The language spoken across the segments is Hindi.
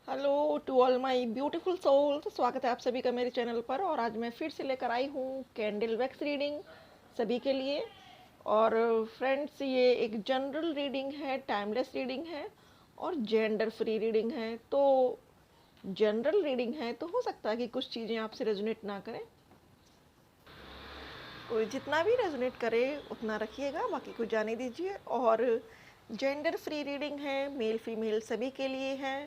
Hello to all my beautiful souls. स्वागत है आप सभी का मेरे चैनल पर। और आज मैं फिर से लेकर आई हूँ कैंडल वैक्स रीडिंग सभी के लिए। और फ्रेंड्स, ये एक जनरल रीडिंग है, टाइमलेस रीडिंग है और जेंडर फ्री रीडिंग है। तो जनरल रीडिंग है तो हो सकता है कि कुछ चीज़ें आपसे रेजोनेट ना करें, कोई जितना भी रेजोनेट करे उतना रखिएगा, बाकी को जाने दीजिए। और जेंडर फ्री रीडिंग है, मेल फीमेल सभी के लिए है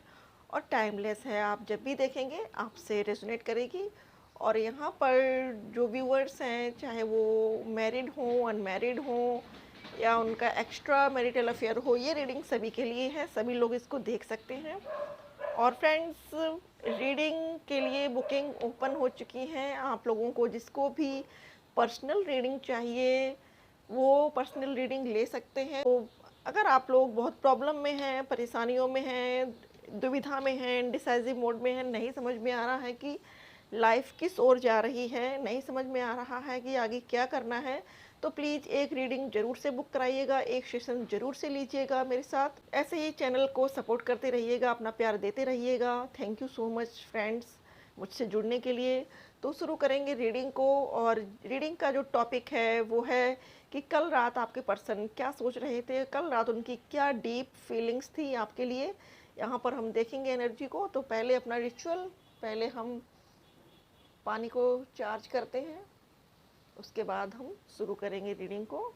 और टाइमलेस है। आप जब भी देखेंगे आपसे रेजोनेट करेगी। और यहाँ पर जो व्यूअर्स हैं, चाहे वो मैरिड हों, अनमैरिड हों या उनका एक्स्ट्रा मैरिटल अफेयर हो, ये रीडिंग सभी के लिए है, सभी लोग इसको देख सकते हैं। और फ्रेंड्स, रीडिंग के लिए बुकिंग ओपन हो चुकी हैं। आप लोगों को जिसको भी पर्सनल रीडिंग चाहिए वो पर्सनल रीडिंग ले सकते हैं। तो अगर आप लोग बहुत प्रॉब्लम में हैं, परेशानियों में हैं, दुविधा में हैं, इंडिसाइजिव मोड में हैं, नहीं समझ में आ रहा है कि लाइफ किस ओर जा रही है, नहीं समझ में आ रहा है कि आगे क्या करना है, तो प्लीज़ एक रीडिंग ज़रूर से बुक कराइएगा, एक सेशन ज़रूर से लीजिएगा मेरे साथ। ऐसे ही चैनल को सपोर्ट करते रहिएगा, अपना प्यार देते रहिएगा। Thank you so much friends मुझसे जुड़ने के लिए। तो शुरू करेंगे रीडिंग को। और रीडिंग का जो टॉपिक है वो है कि कल रात आपके पर्सन क्या सोच रहे थे, कल रात उनकी क्या डीप फीलिंग्स थी आपके लिए। यहाँ पर हम देखेंगे एनर्जी को। तो पहले अपना रिचुअल, पहले हम पानी को चार्ज करते हैं, उसके बाद हम शुरू करेंगे रीडिंग को।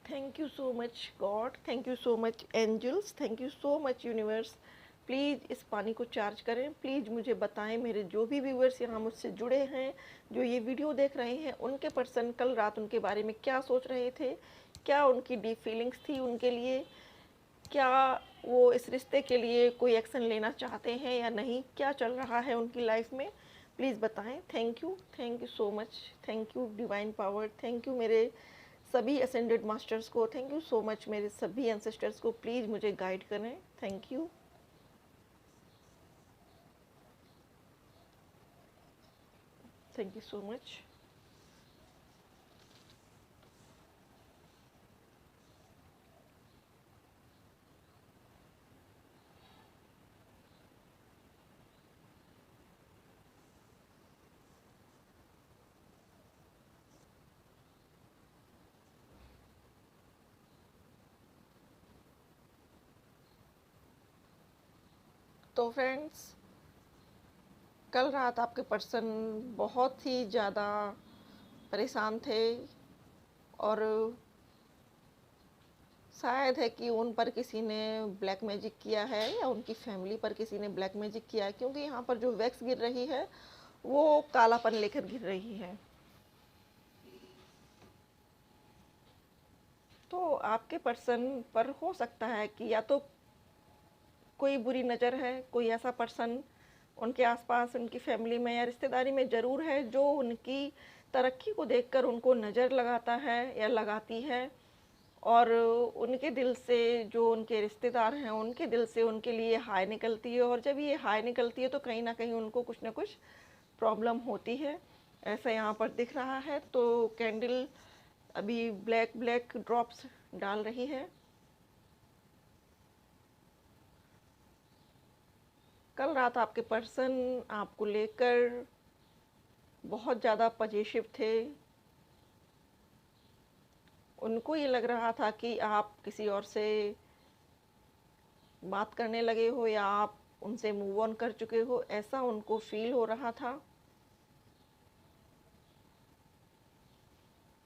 Thank you so much God, thank you so much angels, thank you so much universe. Please इस पानी को चार्ज करें। प्लीज़ मुझे बताएं, मेरे जो भी व्यूवर्स यहाँ मुझसे जुड़े हैं, जो ये वीडियो देख रहे हैं, उनके पर्सन कल रात उनके बारे में क्या सोच रहे थे, क्या उनकी डीप फीलिंग्स थी उनके लिए, क्या वो इस रिश्ते के लिए कोई एक्शन लेना चाहते हैं या नहीं, क्या चल रहा है उनकी लाइफ में, प्लीज़ बताएं। Thank you so much, thank you divine power, thank you मेरे सभी असेंडेड मास्टर्स को, थैंक यू सो मच मेरे सभी एंसेस्टर्स को। प्लीज़ मुझे गाइड करें, thank you. Thank you so much. तो फ्रेंड्स, कल रात आपके पर्सन बहुत ही ज़्यादा परेशान थे और शायद है कि उन पर किसी ने ब्लैक मैजिक किया है या उनकी फैमिली पर किसी ने ब्लैक मैजिक किया है, क्योंकि यहाँ पर जो वैक्स गिर रही है वो कालापन लेकर गिर रही है। तो आपके पर्सन पर हो सकता है कि या तो कोई बुरी नज़र है, कोई ऐसा पर्सन उनके आसपास, उनकी फैमिली में या रिश्तेदारी में ज़रूर है जो उनकी तरक्की को देखकर उनको नज़र लगाता है या लगाती है। और उनके दिल से, जो उनके रिश्तेदार हैं उनके दिल से उनके लिए हाय निकलती है। और जब ये हाय निकलती है तो कहीं ना कहीं उनको कुछ ना कुछ प्रॉब्लम होती है, ऐसा यहाँ पर दिख रहा है। तो कैंडल अभी ब्लैक ब्लैक ड्रॉप्स डाल रही है। कल रात आपके पर्सन आपको लेकर बहुत ज़्यादा पजेसिव थे। उनको ये लग रहा था कि आप किसी और से बात करने लगे हो या आप उनसे मूव ऑन कर चुके हो, ऐसा उनको फील हो रहा था।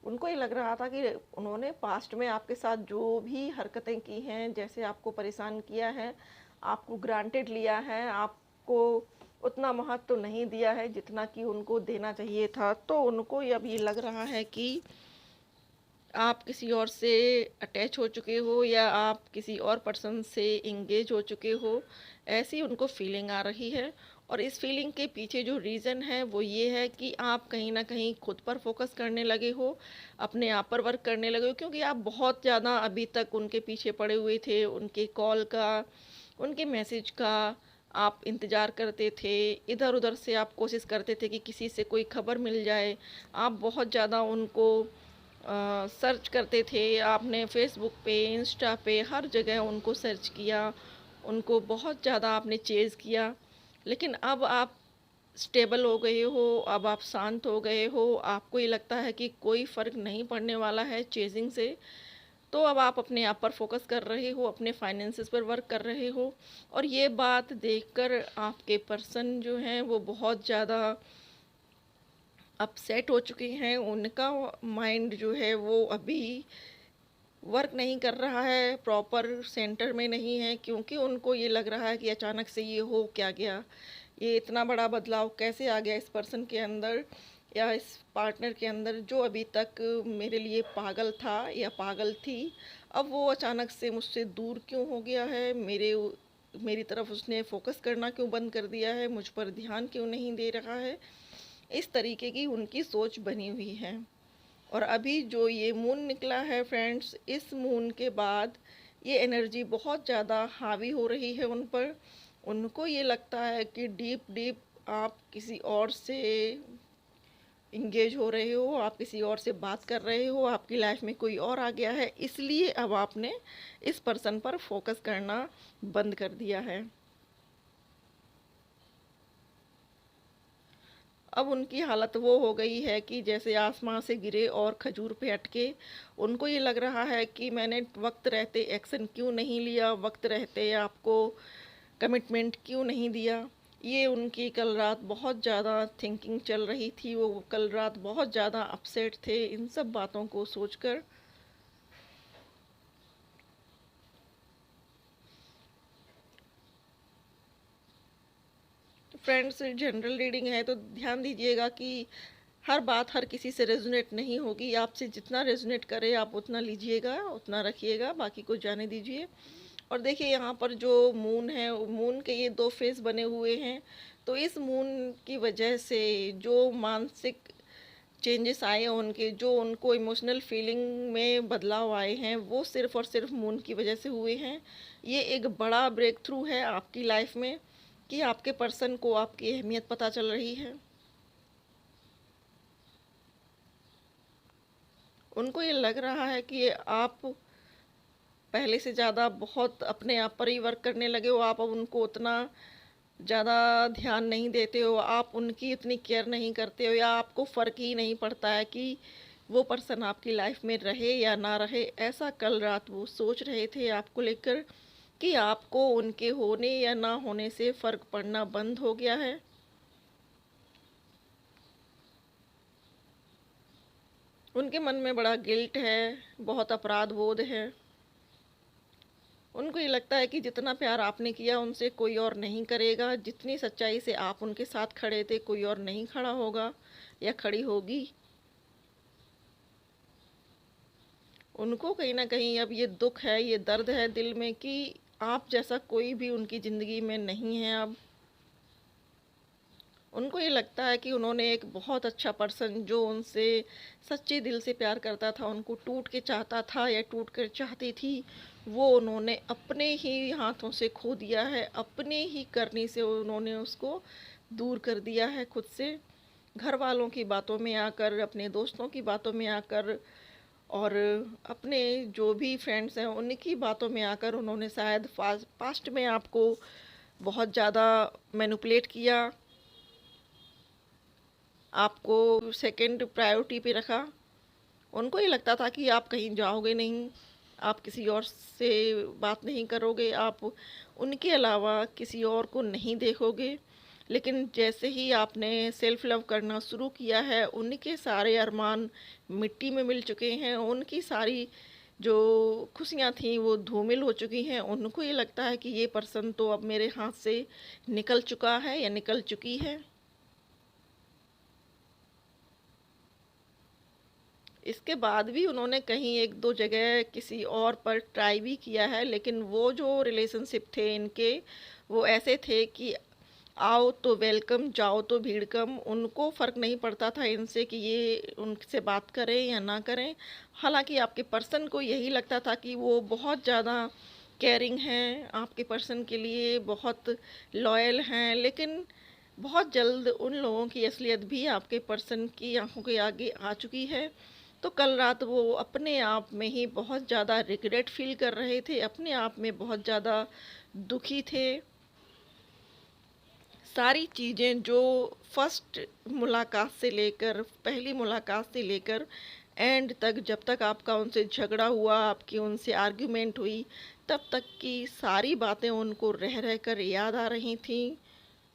उनको ये लग रहा था कि उन्होंने पास्ट में आपके साथ जो भी हरकतें की हैं, जैसे आपको परेशान किया है, आपको ग्रांटेड लिया है, आपको उतना महत्व तो नहीं दिया है जितना कि उनको देना चाहिए था। तो उनको अब ये लग रहा है कि आप किसी और से अटैच हो चुके हो या आप किसी और पर्सन से इंगेज हो चुके हो, ऐसी उनको फीलिंग आ रही है। और इस फीलिंग के पीछे जो रीज़न है वो ये है कि आप कहीं ना कहीं खुद पर फोकस करने लगे हो, अपने आप पर वर्क करने लगे हो, क्योंकि आप बहुत ज़्यादा अभी तक उनके पीछे पड़े हुए थे, उनके कॉल का, उनके मैसेज का आप इंतज़ार करते थे। इधर उधर से आप कोशिश करते थे कि किसी से कोई खबर मिल जाए। आप बहुत ज़्यादा उनको सर्च करते थे, आपने फ़ेसबुक पे, इंस्टा पे, हर जगह उनको सर्च किया, उनको बहुत ज़्यादा आपने चेज़ किया। लेकिन अब आप स्टेबल हो गए हो, अब आप शांत हो गए हो, आपको ये लगता है कि कोई फ़र्क नहीं पड़ने वाला है चेज़िंग से, तो अब आप अपने आप पर फ़ोकस कर रहे हो, अपने फाइनेंसेस पर वर्क कर रहे हो। और ये बात देखकर आपके पर्सन जो हैं वो बहुत ज़्यादा अपसेट हो चुके हैं। उनका माइंड जो है वो अभी वर्क नहीं कर रहा है, प्रॉपर सेंटर में नहीं है, क्योंकि उनको ये लग रहा है कि अचानक से ये हो क्या गया, ये इतना बड़ा बदलाव कैसे आ गया इस पर्सन के अंदर या इस पार्टनर के अंदर, जो अभी तक मेरे लिए पागल था या पागल थी, अब वो अचानक से मुझसे दूर क्यों हो गया है, मेरी तरफ उसने फोकस करना क्यों बंद कर दिया है, मुझ पर ध्यान क्यों नहीं दे रहा है। इस तरीके की उनकी सोच बनी हुई है। और अभी जो ये मून निकला है फ्रेंड्स, इस मून के बाद ये एनर्जी बहुत ज़्यादा हावी हो रही है उन पर। उनको ये लगता है कि डीप डीप आप किसी और से इंगेज हो रहे हो, आप किसी और से बात कर रहे हो, आपकी लाइफ में कोई और आ गया है, इसलिए अब आपने इस पर्सन पर फोकस करना बंद कर दिया है। अब उनकी हालत वो हो गई है कि जैसे आसमां से गिरे और खजूर पे अटके। उनको ये लग रहा है कि मैंने वक्त रहते एक्शन क्यों नहीं लिया, वक्त रहते आपको कमिटमेंट क्यों नहीं दिया। ये उनकी कल रात बहुत ज़्यादा थिंकिंग चल रही थी, वो कल रात बहुत ज़्यादा अपसेट थे इन सब बातों को सोचकर। फ्रेंड्स, जनरल रीडिंग है तो ध्यान दीजिएगा कि हर बात हर किसी से रेजोनेट नहीं होगी। आपसे जितना रेजोनेट करे आप उतना लीजिएगा, उतना रखिएगा, बाकी को जाने दीजिए। और देखिए यहाँ पर जो मून है, मून के ये दो फेस बने हुए हैं, तो इस मून की वजह से जो मानसिक चेंजेस आए हैं उनके, जो उनको इमोशनल फीलिंग में बदलाव आए हैं, वो सिर्फ़ और सिर्फ मून की वजह से हुए हैं। ये एक बड़ा ब्रेक थ्रू है आपकी लाइफ में कि आपके पर्सन को आपकी अहमियत पता चल रही है। उनको ये लग रहा है कि आप पहले से ज़्यादा बहुत अपने आप पर ही वर्क करने लगे हो, आप अब उनको उतना ज़्यादा ध्यान नहीं देते हो, आप उनकी इतनी केयर नहीं करते हो, या आपको फ़र्क ही नहीं पड़ता है कि वो पर्सन आपकी लाइफ में रहे या ना रहे। ऐसा कल रात वो सोच रहे थे आपको लेकर कि आपको उनके होने या ना होने से फ़र्क पड़ना बंद हो गया है। उनके मन में बड़ा गिल्ट है, बहुत अपराध बोध है। उनको ये लगता है कि जितना प्यार आपने किया उनसे कोई और नहीं करेगा, जितनी सच्चाई से आप उनके साथ खड़े थे कोई और नहीं खड़ा होगा या खड़ी होगी। उनको कहीं ना कहीं अब ये दुख है, ये दर्द है दिल में कि आप जैसा कोई भी उनकी ज़िंदगी में नहीं है अब। उनको ये लगता है कि उन्होंने एक बहुत अच्छा पर्सन जो उनसे सच्चे दिल से प्यार करता था, उनको टूट के चाहता था या टूट कर चाहती थी, वो उन्होंने अपने ही हाथों से खो दिया है, अपने ही करनी से उन्होंने उसको दूर कर दिया है खुद से। घर वालों की बातों में आकर, अपने दोस्तों की बातों में आकर, और अपने जो भी फ्रेंड्स हैं उनकी बातों में आकर उन्होंने शायद पास्ट में आपको बहुत ज़्यादा मैनिपुलेट किया, आपको सेकंड प्रायोरिटी पे रखा। उनको ये लगता था कि आप कहीं जाओगे नहीं, आप किसी और से बात नहीं करोगे, आप उनके अलावा किसी और को नहीं देखोगे। लेकिन जैसे ही आपने सेल्फ लव करना शुरू किया है, उनके सारे अरमान मिट्टी में मिल चुके हैं, उनकी सारी जो खुशियाँ थीं वो धूमिल हो चुकी हैं। उनको ये लगता है कि ये पर्सन तो अब मेरे हाथ से निकल चुका है या निकल चुकी है। इसके बाद भी उन्होंने कहीं एक दो जगह किसी और पर ट्राई भी किया है, लेकिन वो जो रिलेशनशिप थे इनके, वो ऐसे थे कि आओ तो वेलकम, जाओ तो भीड़ कम। उनको फ़र्क नहीं पड़ता था इनसे कि ये उनसे बात करें या ना करें। हालांकि आपके पर्सन को यही लगता था कि वो बहुत ज़्यादा केयरिंग हैं, आपके पर्सन के लिए बहुत लॉयल हैं, लेकिन बहुत जल्द उन लोगों की असलियत भी आपके पर्सन की आंखों के आगे आ चुकी है। तो कल रात वो अपने आप में ही बहुत ज़्यादा रिग्रेट फील कर रहे थे, अपने आप में बहुत ज़्यादा दुखी थे। सारी चीज़ें जो फर्स्ट मुलाकात से लेकर, पहली मुलाकात से लेकर एंड तक, जब तक आपका उनसे झगड़ा हुआ, आपकी उनसे आर्ग्यूमेंट हुई, तब तक की सारी बातें उनको रह रह कर याद आ रही थी।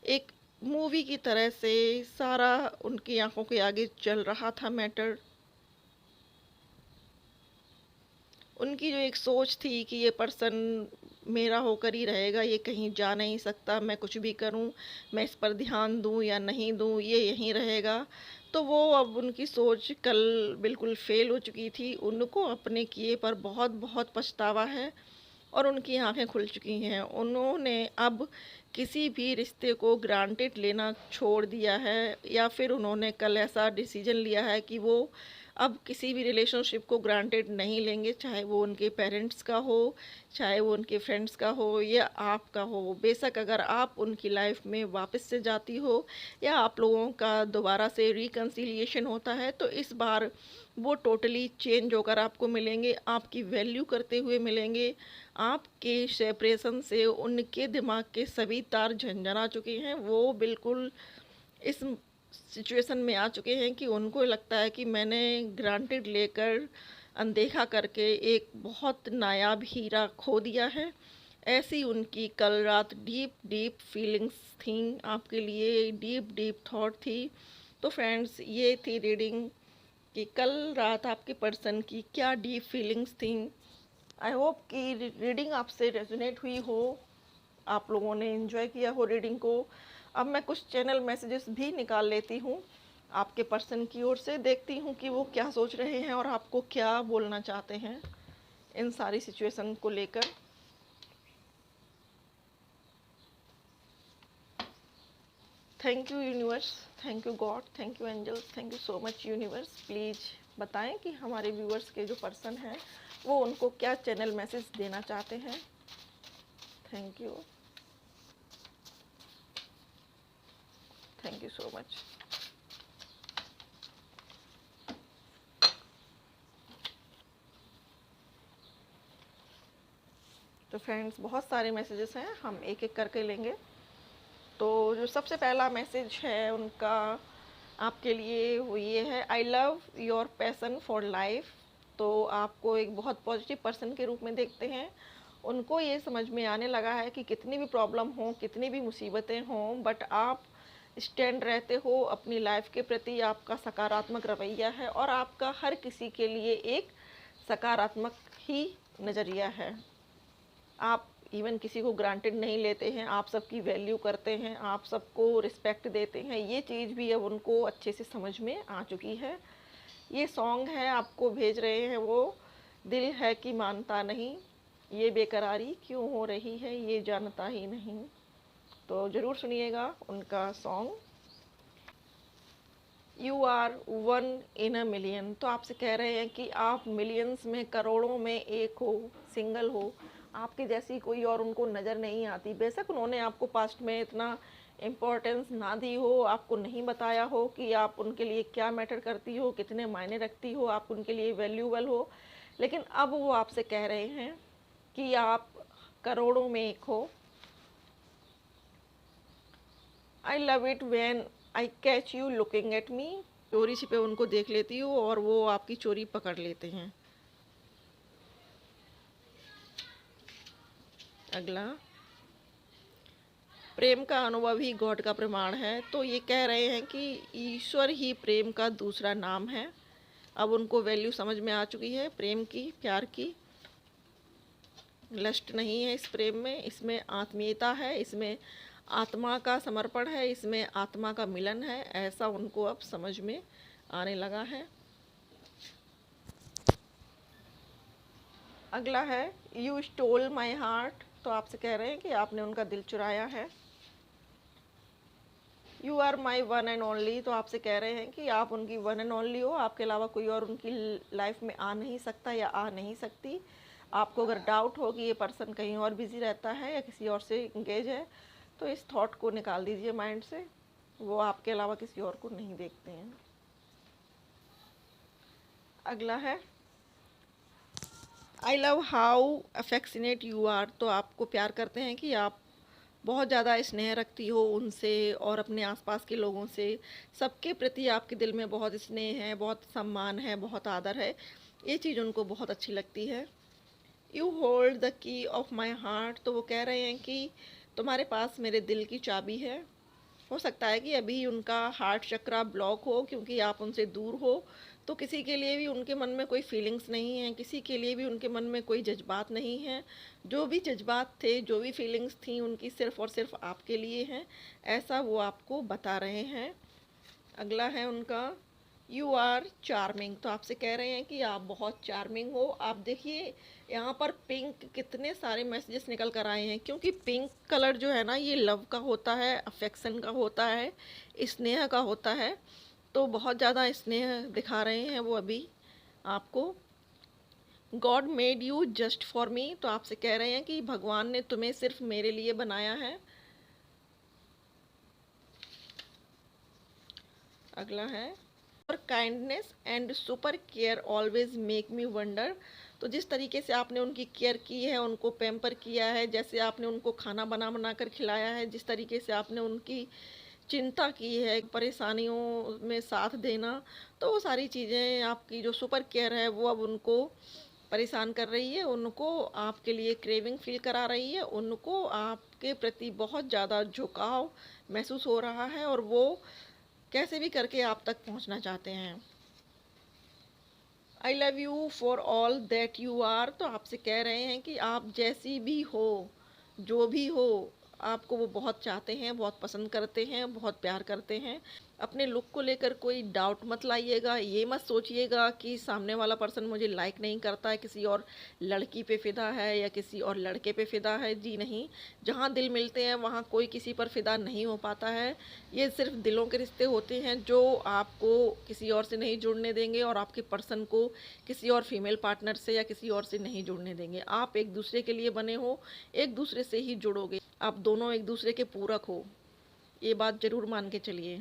एक मूवी की तरह से सारा उनकी आंखों के आगे चल रहा था मैटर। उनकी जो एक सोच थी कि ये पर्सन मेरा होकर ही रहेगा, ये कहीं जा नहीं सकता, मैं कुछ भी करूं, मैं इस पर ध्यान दूं या नहीं दूं, ये यहीं रहेगा। तो वो अब उनकी सोच कल बिल्कुल फेल हो चुकी थी। उनको अपने किए पर बहुत बहुत पछतावा है और उनकी आंखें खुल चुकी हैं। उन्होंने अब किसी भी रिश्ते को ग्रांटेड लेना छोड़ दिया है, या फिर उन्होंने कल ऐसा डिसीजन लिया है कि वो अब किसी भी रिलेशनशिप को ग्रांटेड नहीं लेंगे, चाहे वो उनके पेरेंट्स का हो, चाहे वो उनके फ्रेंड्स का हो या आपका हो। बेशक अगर आप उनकी लाइफ में वापस से जाती हो या आप लोगों का दोबारा से रिकन्सिलिएशन होता है, तो इस बार वो टोटली चेंज होकर आपको मिलेंगे, आपकी वैल्यू करते हुए मिलेंगे। आपके सेपरेशन से उनके दिमाग के सभी तार झंझना चुके हैं। वो बिल्कुल इस सिचुएशन में आ चुके हैं कि उनको लगता है कि मैंने ग्रांटेड लेकर, अनदेखा करके एक बहुत नायाब हीरा खो दिया है। ऐसी उनकी कल रात डीप डीप फीलिंग्स थी, आपके लिए डीप डीप थॉट थी। तो फ्रेंड्स, ये थी रीडिंग कि कल रात आपके पर्सन की क्या डीप फीलिंग्स थी। आई होप कि रीडिंग आपसे रेजोनेट हुई हो, आप लोगों ने एंजॉय किया हो रीडिंग को। अब मैं कुछ चैनल मैसेजेस भी निकाल लेती हूँ आपके पर्सन की ओर से, देखती हूँ कि वो क्या सोच रहे हैं और आपको क्या बोलना चाहते हैं इन सारी सिचुएशन को लेकर। Thank you universe, thank you God, thank you angels, thank you so much universe. Please बताएं कि हमारे व्यूअर्स के जो पर्सन हैं वो उनको क्या चैनल मैसेज देना चाहते हैं। Thank you, thank you so much. तो फ्रेंड्स, बहुत सारे मैसेजेस हैं, हम एक एक करके लेंगे। तो जो सबसे पहला मैसेज है उनका आपके लिए वो ये है, I love your passion for life. तो आपको एक बहुत पॉजिटिव पर्सन के रूप में देखते हैं। उनको ये समझ में आने लगा है कि कितनी भी प्रॉब्लम हो, कितनी भी मुसीबतें हों, बट आप स्टैंड रहते हो अपनी लाइफ के प्रति। आपका सकारात्मक रवैया है और आपका हर किसी के लिए एक सकारात्मक ही नज़रिया है। आप इवन किसी को ग्रांटेड नहीं लेते हैं, आप सबकी वैल्यू करते हैं, आप सबको रिस्पेक्ट देते हैं। ये चीज़ भी अब उनको अच्छे से समझ में आ चुकी है। ये सॉन्ग है आपको भेज रहे हैं वो, दिल है कि मानता नहीं, ये बेकरारी क्यों हो रही है, ये जानता ही नहीं। तो ज़रूर सुनिएगा उनका song. You are one in a million. तो आपसे कह रहे हैं कि आप मिलियंस में, करोड़ों में एक हो, सिंगल हो। आपके जैसी कोई और उनको नज़र नहीं आती। बेशक उन्होंने आपको पास्ट में इतना इम्पोर्टेंस ना दी हो, आपको नहीं बताया हो कि आप उनके लिए क्या मैटर करती हो, कितने मायने रखती हो, आप उनके लिए वैल्यूबल हो, लेकिन अब वो आपसे कह रहे हैं कि आप करोड़ों में एक हो। I love it when I catch you looking at me. चोरी छिपे उनको देख लेती हूँ और वो आपकी चोरी पकड़ लेते हैं। अगला, प्रेम का अनुभव ही गॉड का प्रमाण है। तो ये कह रहे हैं कि ईश्वर ही प्रेम का दूसरा नाम है। अब उनको वैल्यू समझ में आ चुकी है प्रेम की, प्यार की। लस्ट नहीं है इस प्रेम में, इसमें आत्मीयता है, इसमें आत्मा का समर्पण है, इसमें आत्मा का मिलन है। ऐसा उनको अब समझ में आने लगा है। अगला है, यू स्टोल माई हार्ट। तो आपसे कह रहे हैं कि आपने उनका दिल चुराया है। You are my one and only. तो आपसे कह रहे हैं कि आप उनकी वन एंड ओनली हो, आपके अलावा कोई और उनकी लाइफ में आ नहीं सकता या आ नहीं सकती। आपको अगर डाउट हो कि ये पर्सन कहीं और बिजी रहता है या किसी और से इंगेज है, तो इस थॉट को निकाल दीजिए माइंड से। वो आपके अलावा किसी और को नहीं देखते हैं। अगला है I love how affectionate you are. तो आपको प्यार करते हैं कि आप बहुत ज़्यादा स्नेह रखती हो उनसे और अपने आसपास के लोगों से। सबके प्रति आपके दिल में बहुत स्नेह है, बहुत सम्मान है, बहुत आदर है। ये चीज़ उनको बहुत अच्छी लगती है। You hold the key of my heart. तो वो कह रहे हैं कि तुम्हारे पास मेरे दिल की चाबी है। हो सकता है कि अभी उनका हार्ट चक्रा ब्लॉक हो क्योंकि आप उनसे दूर हो। तो किसी के लिए भी उनके मन में कोई फीलिंग्स नहीं है, किसी के लिए भी उनके मन में कोई जज्बात नहीं है। जो भी जज्बात थे, जो भी फीलिंग्स थी, उनकी सिर्फ़ और सिर्फ आपके लिए हैं, ऐसा वो आपको बता रहे हैं। अगला है उनका यू आर चार्मिंग। तो आपसे कह रहे हैं कि आप बहुत चार्मिंग हो। आप देखिए यहाँ पर पिंक कितने सारे मैसेजेस निकल कर आए हैं, क्योंकि पिंक कलर जो है ना, ये लव का होता है, अफेक्शन का होता है, स्नेह का होता है। तो बहुत ज़्यादा स्नेह दिखा रहे हैं वो अभी आपको। God made you just for me. तो आपसे कह रहे हैं कि भगवान ने तुम्हें सिर्फ मेरे लिए बनाया है। अगला है और kindness and super care always make me wonder. तो जिस तरीके से आपने उनकी केयर की है, उनको पैम्पर किया है, जैसे आपने उनको खाना बना बना कर खिलाया है, जिस तरीके से आपने उनकी चिंता की है, परेशानियों में साथ देना, तो वो सारी चीज़ें आपकी जो सुपर केयर है वो अब उनको परेशान कर रही है, उनको आपके लिए क्रेविंग फील करा रही है, उनको आपके प्रति बहुत ज़्यादा झुकाव महसूस हो रहा है और वो कैसे भी करके आप तक पहुंचना चाहते हैं। I love you for all that you are. तो आपसे कह रहे हैं कि आप जैसी भी हो, जो भी हो, आपको वो बहुत चाहते हैं, बहुत पसंद करते हैं, बहुत प्यार करते हैं। अपने लुक को लेकर कोई डाउट मत लाइएगा। ये मत सोचिएगा कि सामने वाला पर्सन मुझे लाइक नहीं करता है, किसी और लड़की पे फ़िदा है या किसी और लड़के पे फ़िदा है। जी नहीं, जहाँ दिल मिलते हैं वहाँ कोई किसी पर फ़िदा नहीं हो पाता है। ये सिर्फ दिलों के रिश्ते होते हैं जो आपको किसी और से नहीं जुड़ने देंगे और आपके पर्सन को किसी और फीमेल पार्टनर से या किसी और से नहीं जुड़ने देंगे। आप एक दूसरे के लिए बने हो, एक दूसरे से ही जुड़ोगे। आप दोनों एक दूसरे के पूरक हो, ये बात ज़रूर मान के चलिए।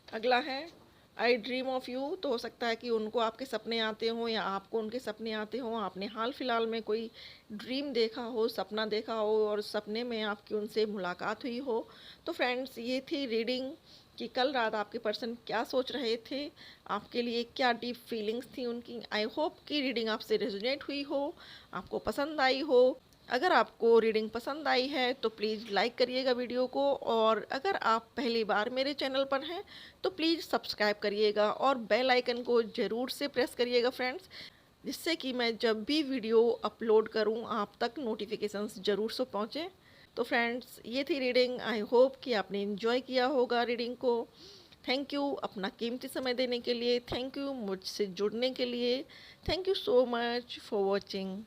अगला है आई ड्रीम ऑफ यू। तो हो सकता है कि उनको आपके सपने आते हों या आपको उनके सपने आते हों। आपने हाल फिलहाल में कोई ड्रीम देखा हो, सपना देखा हो और सपने में आपकी उनसे मुलाकात हुई हो। तो फ्रेंड्स, ये थी रीडिंग कि कल रात आपके पर्सन क्या सोच रहे थे, आपके लिए क्या डीप फीलिंग्स थी उनकी। आई होप कि रीडिंग आपसे रेजोनेट हुई हो, आपको पसंद आई हो। अगर आपको रीडिंग पसंद आई है तो प्लीज़ लाइक करिएगा वीडियो को, और अगर आप पहली बार मेरे चैनल पर हैं तो प्लीज़ सब्सक्राइब करिएगा और बेल आइकन को ज़रूर से प्रेस करिएगा फ्रेंड्स, जिससे कि मैं जब भी वीडियो अपलोड करूं आप तक नोटिफिकेशंस ज़रूर से पहुंचे। तो फ्रेंड्स, ये थी रीडिंग। आई होप कि आपने इन्जॉय किया होगा रीडिंग को। थैंक यू अपना कीमती समय देने के लिए, थैंक यू मुझसे जुड़ने के लिए, thank you so much for watching.